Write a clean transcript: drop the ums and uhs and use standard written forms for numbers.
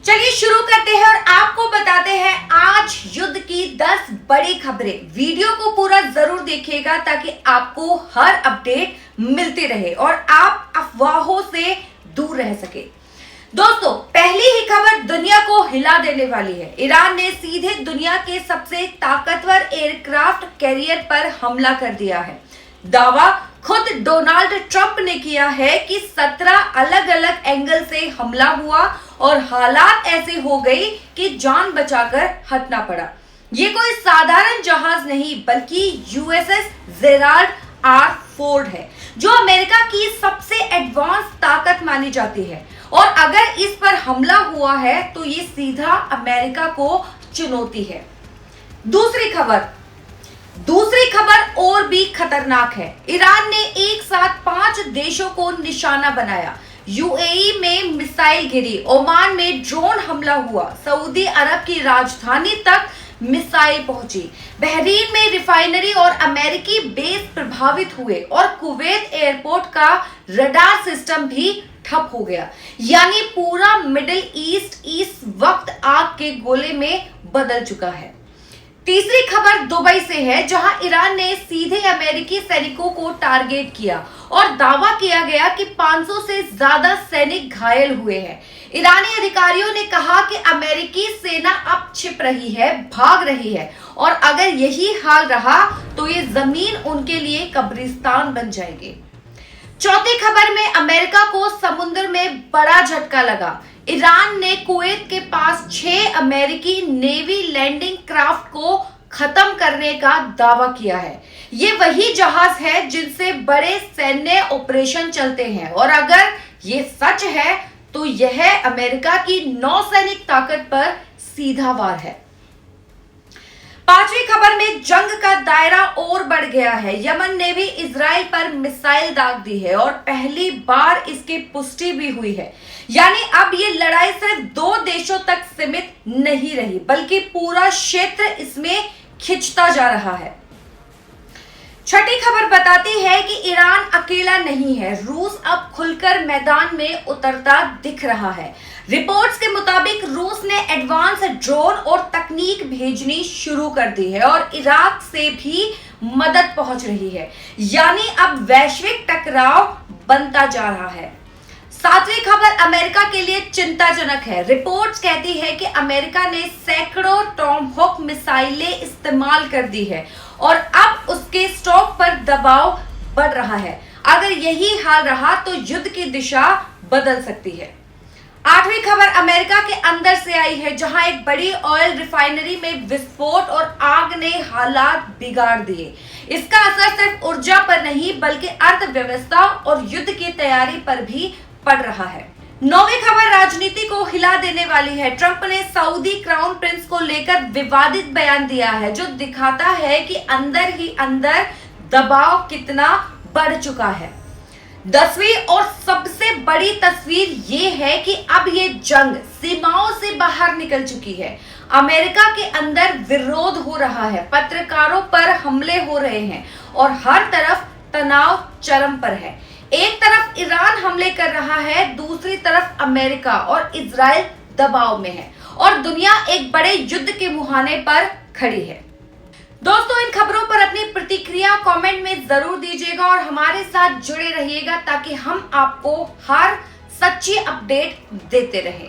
चलिए शुरू करते हैं और आपको बताते हैं आज युद्ध की 10 बड़ी खबरें। वीडियो को पूरा जरूर देखिएगा ताकि आपको हर अपडेट मिलती रहे और आप अफवाहों से दूर रह सके। दोस्तों, पहली ही खबर दुनिया को हिला देने वाली है। ईरान ने सीधे दुनिया के सबसे ताकतवर एयरक्राफ्ट कैरियर पर हमला कर दिया है। दावा खुद डोनाल्ड ट्रंप ने किया है कि 17 अलग अलग एंगल से हमला हुआ और हालात ऐसे हो गई कि जान बचाकर हटना पड़ा। ये कोई साधारण जहाज नहीं बल्कि यूएसएस जेराल्ड आर फोर्ड है, जो अमेरिका की सबसे एडवांस ताकत मानी जाती है। और अगर इस पर हमला हुआ है तो ये सीधा अमेरिका को चुनौती है। दूसरी खबर और भी खतरनाक है। ईरान ने एक साथ 5 देशों को निशाना बनाया। यूएई में मिसाइल गिरी, ओमान में ड्रोन हमला हुआ, सऊदी अरब की राजधानी तक मिसाइल पहुंची, बहरीन में रिफाइनरी और अमेरिकी बेस प्रभावित हुए और कुवैत एयरपोर्ट का रडार सिस्टम भी ठप हो गया। यानी पूरा मिडिल ईस्ट इस वक्त आग के गोले में बदल चुका है। तीसरी खबर दुबई से है, जहां ईरान ने सीधे अमेरिकी सैनिकों को टारगेट किया और दावा किया गया कि 500 से ज्यादा सैनिक घायल हुए हैं। ईरानी अधिकारियों ने कहा कि अमेरिकी सेना अब छिप रही है, भाग रही है और अगर यही हाल रहा तो ये जमीन उनके लिए कब्रिस्तान बन जाएगी। चौथी खबर में अमेरिका को समुद्र में बड़ा झटका लगा। ईरान ने कुवैत के पास 6 अमेरिकी नेवी लैंडिंग क्राफ्ट को खत्म करने का दावा किया है। ये वही जहाज है जिनसे बड़े सैन्य ऑपरेशन चलते हैं और अगर ये सच है तो यह अमेरिका की नौसैनिक ताकत पर सीधा वार है। पांचवी खबर में जंग का दायरा और बढ़ गया है। यमन ने भी इजराइल पर मिसाइल दाग दी है और पहली बार इसकी पुष्टि भी हुई है। यानी अब ये लड़ाई सिर्फ 2 देशों तक सीमित नहीं रही बल्कि पूरा क्षेत्र इसमें खिंचता जा रहा है। छठी खबर बताती है कि ईरान अकेला नहीं है, रूस अब खुलकर मैदान में उतरता दिख रहा है। रिपोर्ट्स के मुताबिक रूस ने एडवांस ड्रोन और तकनीक भेजनी शुरू कर दी है और इराक से भी मदद पहुंच रही है। यानी अब वैश्विक टकराव बनता जा रहा है। सातवीं खबर अमेरिका के लिए चिंताजनक है। रिपोर्ट्स कहती है कि अमेरिका ने सैकड़ों टॉमहॉक मिसाइलें इस्तेमाल कर दी है और अब उसके स्टॉक पर दबाव बढ़ रहा है। अगर यही हाल रहा तो युद्ध की दिशा बदल सकती है। आठवीं खबर अमेरिका के अंदर से आई है, जहां एक बड़ी ऑयल रिफाइनरी में विस्फोट और आग ने हालात बिगाड़ दिए। इसका असर सिर्फ ऊर्जा पर नहीं बल्कि अर्थव्यवस्था और युद्ध की तैयारी पर भी पड़ रहा है। नौवीं खबर राजनीति को हिला देने वाली है। ट्रंप ने सऊदी क्राउन प्रिंस को लेकर विवादित बयान दिया है, जो दिखाता है कि अंदर ही अंदर दबाव कितना बढ़ चुका है। 10वीं और सबसे बड़ी तस्वीर ये है कि अब ये जंग सीमाओं से बाहर निकल चुकी है। अमेरिका के अंदर विरोध हो रहा है, पत्रकारों पर हमले हो रहे हैं और हर तरफ तनाव चरम पर है। एक तरफ ईरान हमले कर रहा है, दूसरी तरफ अमेरिका और इजराइल दबाव में है और दुनिया एक बड़े युद्ध के मुहाने पर खड़ी है। दोस्तों, इन खबरों पर अपनी प्रतिक्रिया कमेंट में जरूर दीजिएगा और हमारे साथ जुड़े रहिएगा ताकि हम आपको हर सच्ची अपडेट देते रहें।